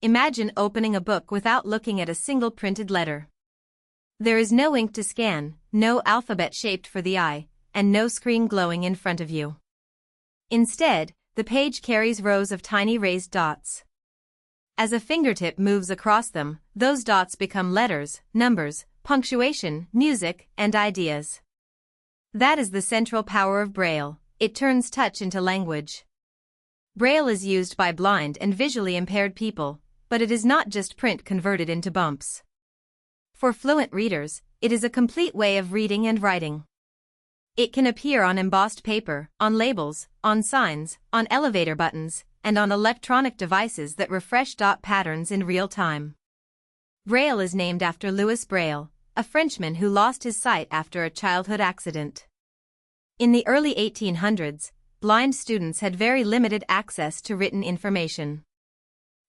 Imagine opening a book without looking at a single printed letter. There is no ink to scan, no alphabet shaped for the eye, and no screen glowing in front of you. Instead, the page carries rows of tiny raised dots. As a fingertip moves across them, those dots become letters, numbers, punctuation, music, and ideas. That is the central power of Braille. It turns touch into language. Braille is used by blind and visually impaired people, but it is not just print converted into bumps. For fluent readers, it is a complete way of reading and writing. It can appear on embossed paper, on labels, on signs, on elevator buttons, and on electronic devices that refresh dot patterns in real time. Braille is named after Louis Braille, a Frenchman who lost his sight after a childhood accident. In the early 1800s, blind students had very limited access to written information.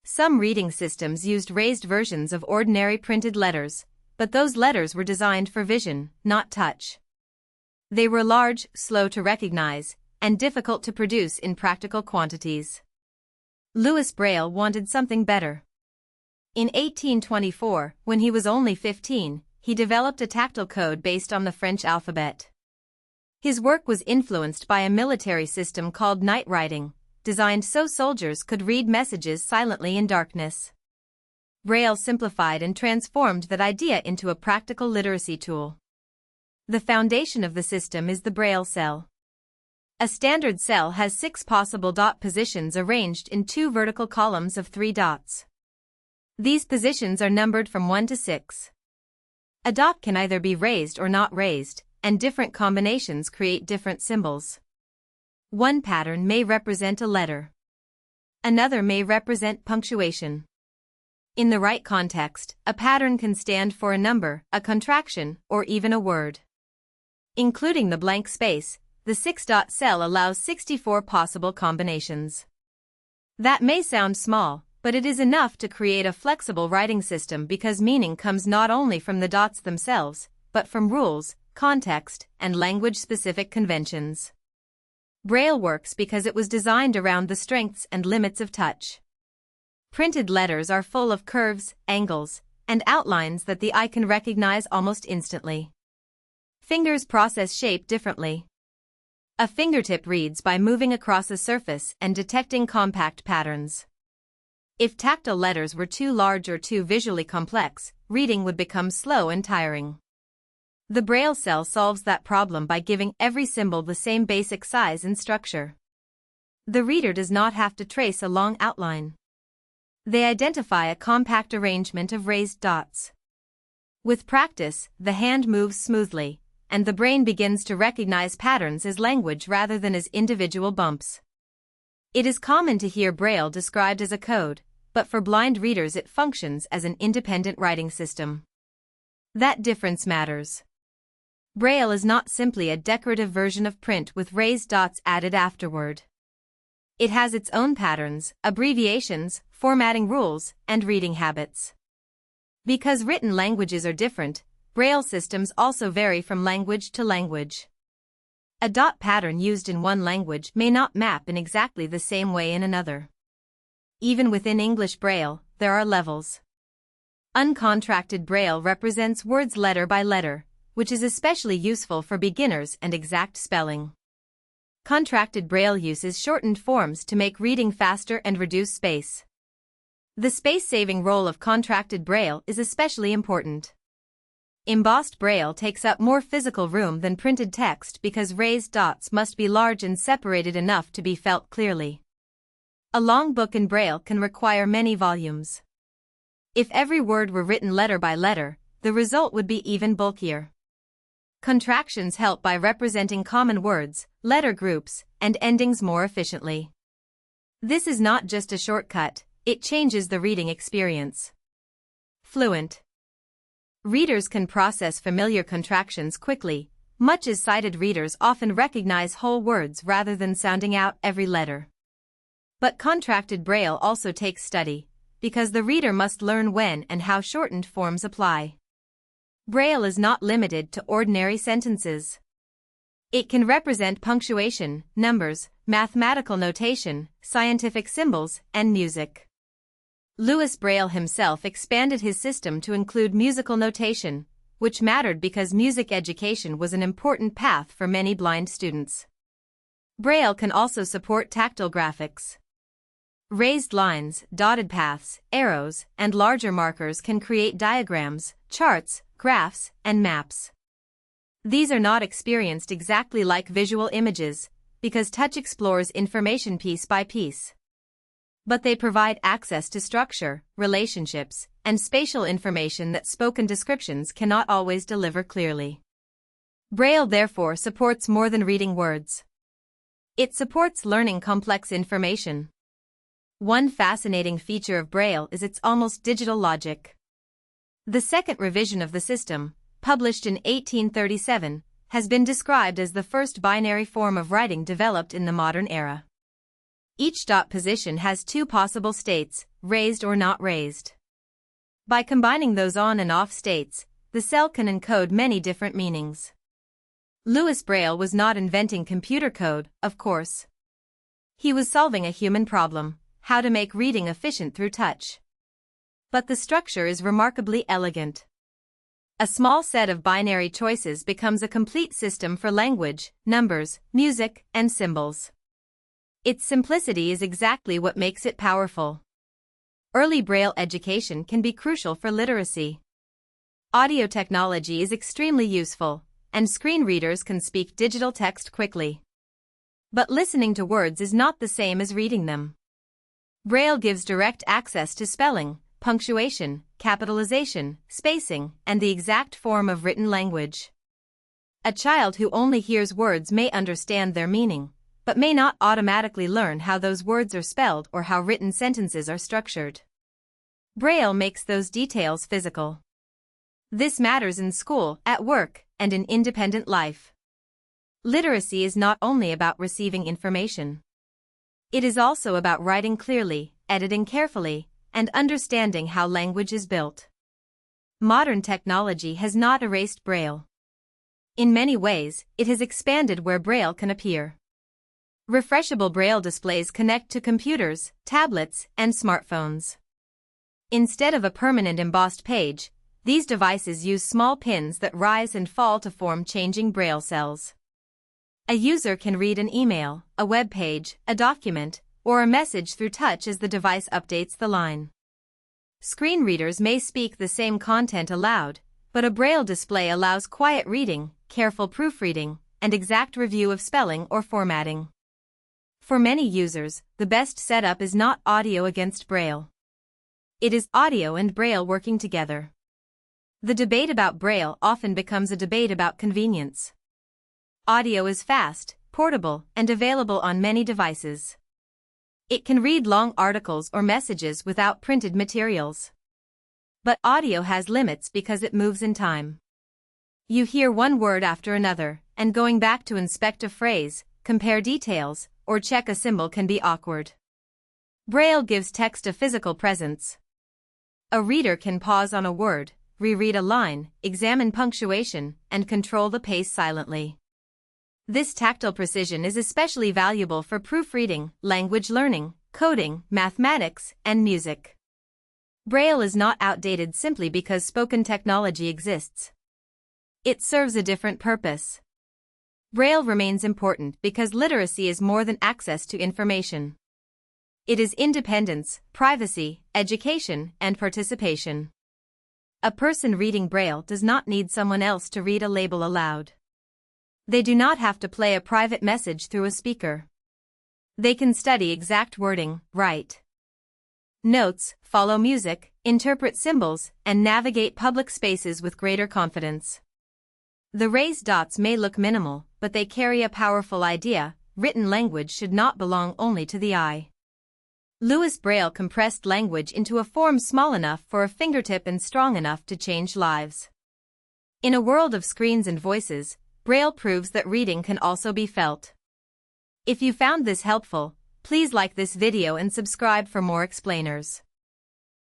Some reading systems used raised versions of ordinary printed letters, but those letters were designed for vision, not touch. They were large, slow to recognize, and difficult to produce in practical quantities. Louis Braille wanted something better. In 1824, when he was only 15, he developed a tactile code based on the French alphabet. His work was influenced by a military system called night writing, designed so soldiers could read messages silently in darkness. Braille simplified and transformed that idea into a practical literacy tool. The foundation of the system is the Braille cell. A standard cell has 6 possible dot positions arranged in 2 vertical columns of 3 dots. These positions are numbered from 1 to 6. A dot can either be raised or not raised, and different combinations create different symbols. One pattern may represent a letter. Another may represent punctuation. In the right context, a pattern can stand for a number, a contraction, or even a word. Including the blank space, the 6-dot cell allows 64 possible combinations. That may sound small, but it is enough to create a flexible writing system because meaning comes not only from the dots themselves, but from rules, context, and language-specific conventions. Braille works because it was designed around the strengths and limits of touch. Printed letters are full of curves, angles, and outlines that the eye can recognize almost instantly. Fingers process shape differently. A fingertip reads by moving across a surface and detecting compact patterns. If tactile letters were too large or too visually complex, reading would become slow and tiring. The Braille cell solves that problem by giving every symbol the same basic size and structure. The reader does not have to trace a long outline. They identify a compact arrangement of raised dots. With practice, the hand moves smoothly, and the brain begins to recognize patterns as language rather than as individual bumps. It is common to hear Braille described as a code, but for blind readers it functions as an independent writing system. That difference matters. Braille is not simply a decorative version of print with raised dots added afterward. It has its own patterns, abbreviations, formatting rules, and reading habits. Because written languages are different, Braille systems also vary from language to language. A dot pattern used in one language may not map in exactly the same way in another. Even within English Braille, there are levels. Uncontracted Braille represents words letter by letter, which is especially useful for beginners and exact spelling. Contracted Braille uses shortened forms to make reading faster and reduce space. The space-saving role of contracted Braille is especially important. Embossed Braille takes up more physical room than printed text because raised dots must be large and separated enough to be felt clearly. A long book in Braille can require many volumes. If every word were written letter by letter, the result would be even bulkier. Contractions help by representing common words, letter groups, and endings more efficiently. This is not just a shortcut, it changes the reading experience. Fluent. Readers can process familiar contractions quickly, much as sighted readers often recognize whole words rather than sounding out every letter. But contracted Braille also takes study, because the reader must learn when and how shortened forms apply. Braille is not limited to ordinary sentences. It can represent punctuation, numbers, mathematical notation, scientific symbols, and music. Louis Braille himself expanded his system to include musical notation, which mattered because music education was an important path for many blind students. Braille can also support tactile graphics. Raised lines, dotted paths, arrows, and larger markers can create diagrams, charts, graphs, and maps. These are not experienced exactly like visual images, because touch explores information piece by piece. But they provide access to structure, relationships, and spatial information that spoken descriptions cannot always deliver clearly. Braille therefore supports more than reading words. It supports learning complex information. One fascinating feature of Braille is its almost digital logic. The second revision of the system, published in 1837, has been described as the first binary form of writing developed in the modern era. Each dot position has two possible states, raised or not raised. By combining those on and off states, the cell can encode many different meanings. Louis Braille was not inventing computer code, of course. He was solving a human problem: how to make reading efficient through touch. But the structure is remarkably elegant. A small set of binary choices becomes a complete system for language, numbers, music, and symbols. Its simplicity is exactly what makes it powerful. Early Braille education can be crucial for literacy. Audio technology is extremely useful, and screen readers can speak digital text quickly. But listening to words is not the same as reading them. Braille gives direct access to spelling, punctuation, capitalization, spacing, and the exact form of written language. A child who only hears words may understand their meaning, but may not automatically learn how those words are spelled or how written sentences are structured. Braille makes those details physical. This matters in school, at work, and in independent life. Literacy is not only about receiving information. It is also about writing clearly, editing carefully, and understanding how language is built. Modern technology has not erased Braille. In many ways, it has expanded where Braille can appear. Refreshable Braille displays connect to computers, tablets, and smartphones. Instead of a permanent embossed page, these devices use small pins that rise and fall to form changing Braille cells. A user can read an email, a web page, a document, or a message through touch as the device updates the line. Screen readers may speak the same content aloud, but a Braille display allows quiet reading, careful proofreading, and exact review of spelling or formatting. For many users, the best setup is not audio against Braille. It is audio and Braille working together. The debate about Braille often becomes a debate about convenience. Audio is fast, portable, and available on many devices. It can read long articles or messages without printed materials. But audio has limits because it moves in time. You hear one word after another, and going back to inspect a phrase, compare details, or check a symbol can be awkward. Braille gives text a physical presence. A reader can pause on a word, reread a line, examine punctuation, and control the pace silently. This tactile precision is especially valuable for proofreading, language learning, coding, mathematics, and music. Braille is not outdated simply because spoken technology exists. It serves a different purpose. Braille remains important because literacy is more than access to information. It is independence, privacy, education, and participation. A person reading Braille does not need someone else to read a label aloud. They do not have to play a private message through a speaker. They can study exact wording, write notes, follow music, interpret symbols, and navigate public spaces with greater confidence. The raised dots may look minimal, but they carry a powerful idea: written language should not belong only to the eye. Louis Braille compressed language into a form small enough for a fingertip and strong enough to change lives. In a world of screens and voices, Braille proves that reading can also be felt. If you found this helpful, please like this video and subscribe for more explainers.